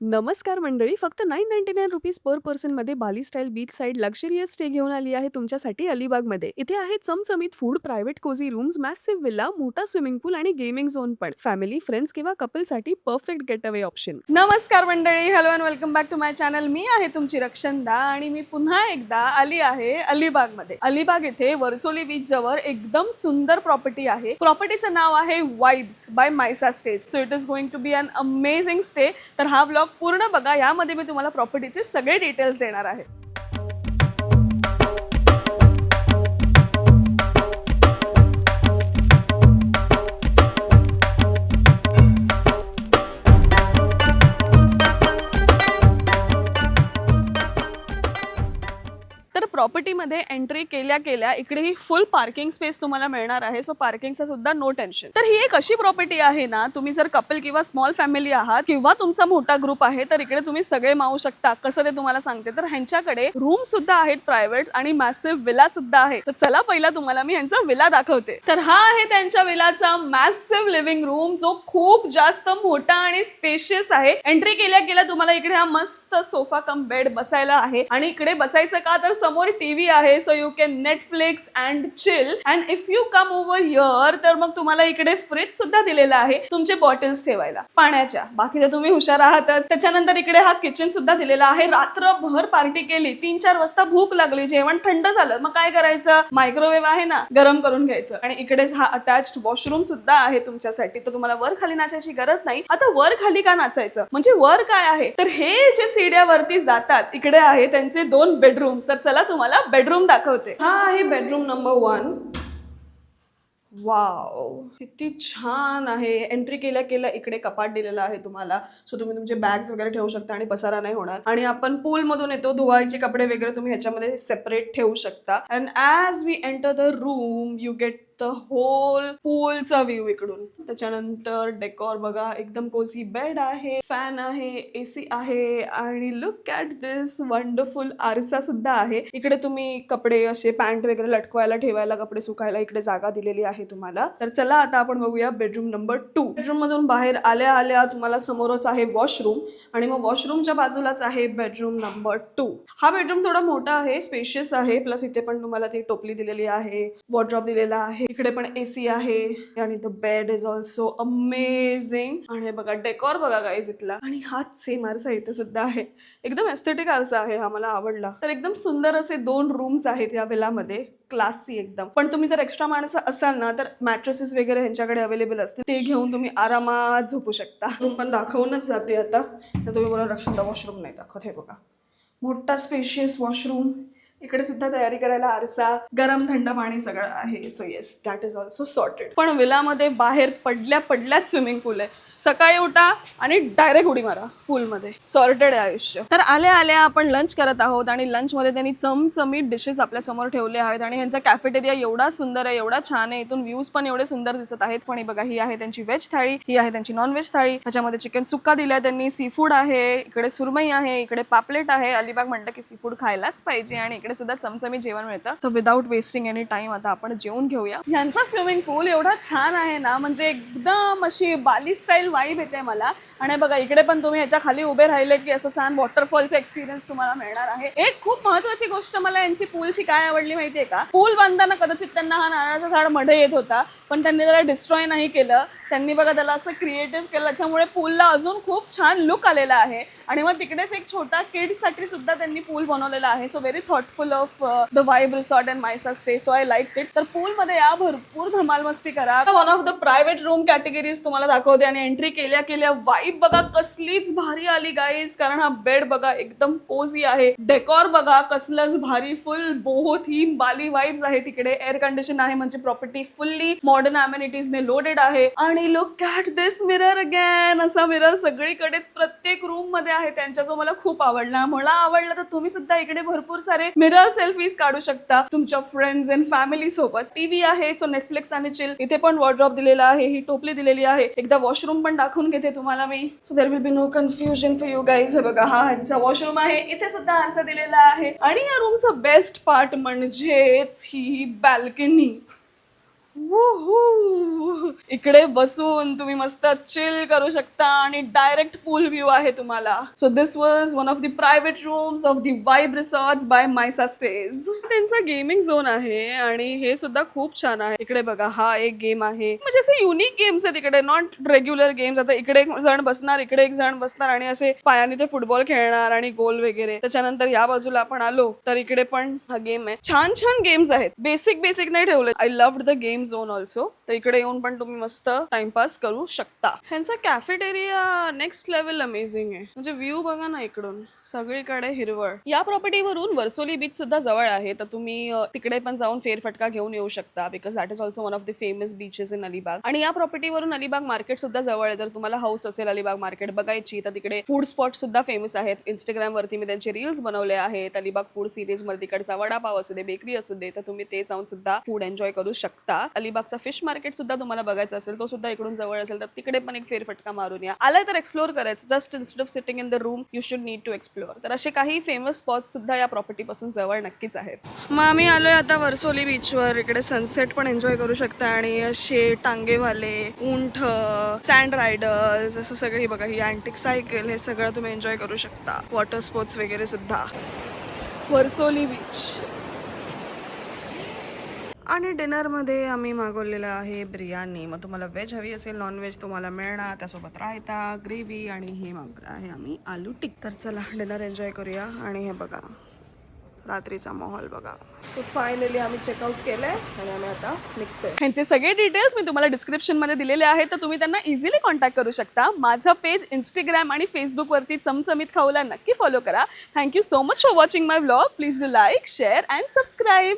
नमस्कार मंडळी, फक्त ₹999 पर पर्सन मध्ये Bali style beach side luxurious stay घेऊन आली आहे तुमच्यासाठी अलिबागमध्ये. इथे आहे चमचमीत food, private cosy rooms, massive villa, मोठा स्विमिंग पूल आणि गेमिंग झोन पण. फॅमिली, फ्रेंड्स किंवा कपलसाठी परफेक्ट गेट अवे ऑप्शन. नमस्कार मंडळी, hello and welcome back to my channel. मी आहे तुमची रक्षंदा आणि मी पुन्हा एकदा आली आहे अलिबागमध्ये. अलिबाग इथे वर्सोली बीच जवळ एकदम सुंदर प्रॉपर्टी आहे. प्रॉपर्टीचं नाव आहे vibes by Maysa stays. So it is going to be an amazing stay. तर हा ब्लॉग पूर्ण बघा, यामध्ये मी तुम्हाला प्रॉपर्टीचे सगळे डिटेल्स देणार आहे. तर प्रॉपर्टीमध्ये एंट्री केल्या केल्या इकडे ही फुल पार्किंग स्पेस तुम्हाला मिळणार आहे. सो पार्किंगचं सुद्धा नो टेन्शन. तर ही एक अशी प्रॉपर्टी आहे ना, तुम्ही जर कपल किंवा स्मॉल फॅमिली आहात किंवा तुमचा मोठा ग्रुप आहे तर इकडे तुम्ही सगळे मावू शकता. कसं ते तुम्हाला सांगते. तर ह्यांच्याकडे रूम सुद्धा आहेत प्रायव्हेट आणि मॅसिव्ह विला सुद्धा आहे. तर चला पहिला तुम्हाला मी ह्यांचा विला दाखवते. तर हा आहे त्यांच्या विलाचा मॅसिव्ह लिव्हिंग रूम, जो खूप जास्त मोठा आणि स्पेशियस आहे. एंट्री केल्या केल्या तुम्हाला इकडे हा मस्त सोफा कम बेड बसायला आहे आणि इकडे बसायचं का तर समोर टीव्ही आहे. So you can Netflix and chill. And if you come over here तर मग तुम्हाला इकडे फ्रीज सुद्धा दिलेला आहे तुमचे बॉटल्स ठेवायला पाण्याच्या. बाकी तर तुम्ही हुशार आहातच. त्याच्यानंतर इकडे हा किचन सुद्धा दिलेला आहे. रात्रभर पार्टी केली, 3-4 वाजता भूक लागली, जेवण थंड झालं, मग काय करायचं, मायक्रोवेव्ह आहे ना, गरम करून घ्यायचं. आणि इकडेच हा अटॅच्ड वॉशरूम सुद्धा आहे तुमच्यासाठी. तर तुम्हाला वर खाली नाचायची गरज नाही. आता वर खाली का नाचायचं, म्हणजे वर काय आहे तर हे जे सीड्यावरती जातात इकडे आहे त्यांचे 2 बेडरूम्स. तर चला तुम्हाला बेडरूम दाखवते. हा आहे बेडरूम नंबर 1. वाव, किती छान आहे. एंट्री केल्या केल्या इकडे कपाट दिलेला आहे तुम्हाला. सो तुम्ही तुमचे बॅग्स वगैरे ठेवू शकता आणि पसारा नाही होणार. आणि आपण पूल मधून येतो, धुवायचे कपडे वगैरे तुम्ही ह्याच्यामध्ये सेपरेट ठेवू शकता. And as we enter the room you get the whole पूलचा व्ह्यू इकडून. त्याच्यानंतर डेकोर बघा, एकदम कोझी बेड आहे, फॅन आहे, एसी आहे आणि लुक ॲट दिस वंडरफुल आरसा सुद्धा आहे. इकडे तुम्ही कपडे असे पॅन्ट वगैरे लटकवायला ठेवायला, कपडे सुकायला इकडे जागा दिलेली आहे तुम्हाला. तर चला आता आपण बघूया बेडरूम नंबर 2. बेडरूम मधून बाहेर आल्या आल्या तुम्हाला समोरच आहे वॉशरूम आणि मग वॉशरूमच्या बाजूलाच आहे बेडरूम नंबर 2. हा बेडरूम थोडा मोठा आहे, स्पेशियस आहे. प्लस इथे पण तुम्हाला ती टोपली दिलेली आहे, वॉर्डरोब दिलेला आहे. इकडे पण एसी आहे आणि the bed is also amazing. आणि बघा डेकोर बघा गाईज इथला. आणि हाच सेम आरसा इथे सुद्धा आहे. एकदम एस्थेटिक आरसा आहे हा, मला आवडला. तर एकदम सुंदर असे 2 रूम्स आहेत या विलामध्ये, क्लासी एकदम. पण तुम्ही जर एक्स्ट्रा माणसं असाल ना तर मॅट्रेसेस वगैरे ह्यांच्याकडे अवेलेबल असते, ते घेऊन तुम्ही आरामात झोपू शकता. रूम पण दाखवूनच जाते आता. तुम्ही बोला रक्षंदा वॉशरूम नाही दाखवत. हे बघा, मोठा स्पेशियस वॉशरूम. इकडे सुद्धा तयारी करायला आरसा, गरम थंड पाणी सगळं आहे. So yes, that is also sorted. पण विलामध्ये बाहेर पडल्याच स्विमिंग पूल आहे. सकाळी उठा आणि डायरेक्ट उडी मारा पूलमध्ये. सॉर्टेड आहे आयुष्य. तर आल्या आल्या आपण लंच करत आहोत आणि लंच मध्ये त्यांनी चमचमीत डिशेस आपल्या समोर ठेवले आहेत. आणि ह्यांचा कॅफेटेरिया एवढा सुंदर आहे, एवढा छान आहे. इथून व्ह्यूज पण एवढे सुंदर दिसत आहेत. पण बघा, ही आहे त्यांची व्हेज थाळी, ही आहे त्यांची नॉन व्हेज थाळी. त्याच्यामध्ये चिकन सुक्का दिलाय त्यांनी, सी फूड आहे, इकडे सुरमई आहे, इकडे पापलेट आहे. अलिबाग म्हटलं की सी फूड खायलाच पाहिजे आणि इकडे सुद्धा चमचमीत जेवण मिळतं. तर विदाउट वेस्टिंग एनी टाइम आता आपण जेवून घेऊया. यांचा स्विमिंग पूल एवढा छान आहे ना, म्हणजे एकदम अशी बाली स्टाईल वाईब येते मला. आणि बघा, इकडे पण तुम्ही ह्याच्या खाली उभे राहिले की असं छान वॉटरफॉलचा एक्सपिरियन्स तुम्हाला मिळणार आहे. एक खूप महत्वाची गोष्ट मला यांची पूलची काय आवडली माहितीये का, पूल बांधताना कदाचित त्यांना हा नारळाचा झाड मध्ये येत होता, पण त्यांनी त्याला डिस्ट्रॉय नाही केलं. त्यांनी बघा त्याला असं क्रिएटिव्ह केलं, त्याच्यामुळे पूलला अजून खूप छान लुक आलेला आहे. आणि मग तिकडेच एक छोटा किड्स साठी सुद्धा त्यांनी पूल बनवलेला आहे. So very thoughtful of the vibe resort and मायसा stay. So I like it. तर पूल मध्ये या, भरपूर धमाल मस्ती करा. One of the private room categories तुम्हाला दाखवते. आणि एंट्री केल्या केल्या वाईब बघा कसलीच भारी आली गाईज. कारण हा बेड बघा एकदम कोझी आहे. डेकोर बघा कसलंच भारी, फुल बोहो थीम बाली वाईब्स आहे. तिकडे एअर कंडिशन आहे, म्हणजे प्रॉपर्टी फुल्ली मॉडर्न अमेनिटीजने लोडेड आहे. आणि look at this mirror again. असा मिरर सगळीकडेच प्रत्येक रूम मध्ये आहे त्यांच्या, जो मला खूप आवडला. मला आवडला तर तुम्ही सुद्धा इकडे भरपूर सारे मिरर सेल्फीज काढू शकता तुमच्या फ्रेंड्स अँड फॅमिली सोबत. टीव्ही आहे, सो नेटफ्लिक्स आणि चिल. इथे पण वॉर्डरोब दिलेला आहे, ही टोपली दिलेली आहे. एकदा वॉशरूम पण दाखवून घेते तुम्हाला मी, so there will be no confusion for you guys. हे बघा, हा ह्यांचा वॉशरूम आहे. इथे सुद्धा आरसा दिलेला आहे. आणि या रूमचा बेस्ट पार्ट म्हणजेच ही बॅल्कनी. वूहू. इकडे बसून तुम्ही मस्त चिल करू शकता आणि डायरेक्ट पूल व्ह्यू आहे तुम्हाला. So this was one of the private rooms of the vibe resorts by Maysa stays. त्यांचा गेमिंग झोन आहे आणि हे सुद्धा खूप छान आहे. इकडे बघा हा एक गेम आहे, म्हणजे असे युनिक गेम्स आहेत इकडे, नॉट रेग्युलर गेम्स. आता इकडे एक जण बसणार, इकडे एक जण बसणार आणि असे पायाने ते फुटबॉल खेळणार आणि गोल वगैरे. त्याच्यानंतर या बाजूला आपण आलो तर इकडे पण हा गेम आहे. छान छान गेम्स आहेत. बेसिक नाही ठेवले. I loved the game zone also. तर इकडे येऊन पण तुम्ही मस्त टाइमपास करू शकता. ह्यांचा कॅफेटेरिया नेक्स्ट लेवल अमेझिंग आहे. म्हणजे व्ह्यू बघा ना इकडून, सगळीकडे हिरवळ. या प्रॉपर्टीवरून वर्सोली बीच सुद्धा जवळ आहे, तर तुम्ही तिकडे पण जाऊन फेरफटका घेऊन येऊ शकता, because that is also one of the famous beaches in Alibag. आणि या प्रॉपर्टीवरून अलिबाग मार्केट सुद्धा जवळ आहे. जर तुम्हाला हाऊस असेल अलिबाग मार्केट बघायची तर तिकडे फूड स्पॉट सुद्धा फेमस आहेत. इंस्टाग्राम वरती मी त्यांचे रील्स बनवले आहेत. अलिबाग फूड सिरीज मध्ये तिकडचा वडापाव असू दे, बेकरी असू दे, तर तुम्ही ते जाऊन सुद्धा फूड एन्जॉय करू शकता. अलिबागचा फिश मार्केट सुद्धा तुम्हाला बघायचा असेल, तो सुद्धा इकडून जवळ असेल तर तिकडे पण एक फेरफटका मारून या. आलाय तर एक्सप्लोर करायचं. Just instead of sitting in the room you should need to explore. तर असे काही फेमस स्पॉट्स सुद्धा या प्रॉपर्टी पासून जवळ नक्कीच आहेत. मग आम्ही आलोय आता वर्सोली बीचवर. इकडे सनसेट पण एन्जॉय करू शकता आणि असे टांगेवाले, उंट, सँड रायडर्स, असं सगळं बघा, ही अँटिक सायकल, हे सगळं तुम्ही एन्जॉय करू शकता. वॉटर स्पोर्ट्स वगैरे सुद्धा. वर्सोली बीच. आणि डिनरमध्ये आम्ही मागवलेलं आहे बिर्याणी. मग तुम्हाला व्हेज हवी असेल, नॉन व्हेज तुम्हाला मिळणार. त्यासोबत रायता, ग्रेव्ही आणि हे मागवलं आहे आम्ही आलू टिक. तर चला डिनर एन्जॉय करूया. आणि हे बघा रात्रीचा माहोल बघा. तर फायनली आम्ही चेकआउट केलंय आणि आम्ही आता निघतोय. ह्यांचे सगळे डिटेल्स मी तुम्हाला डिस्क्रिप्शन मध्ये दिलेले आहेत, तर तुम्ही त्यांना इझिली कॉन्टॅक्ट करू शकता. माझं पेज इंस्टाग्राम आणि फेसबुक वरती चमचमीत खाऊला नक्की फॉलो करा. Thank you so much for watching my vlog. Please do like, share and subscribe.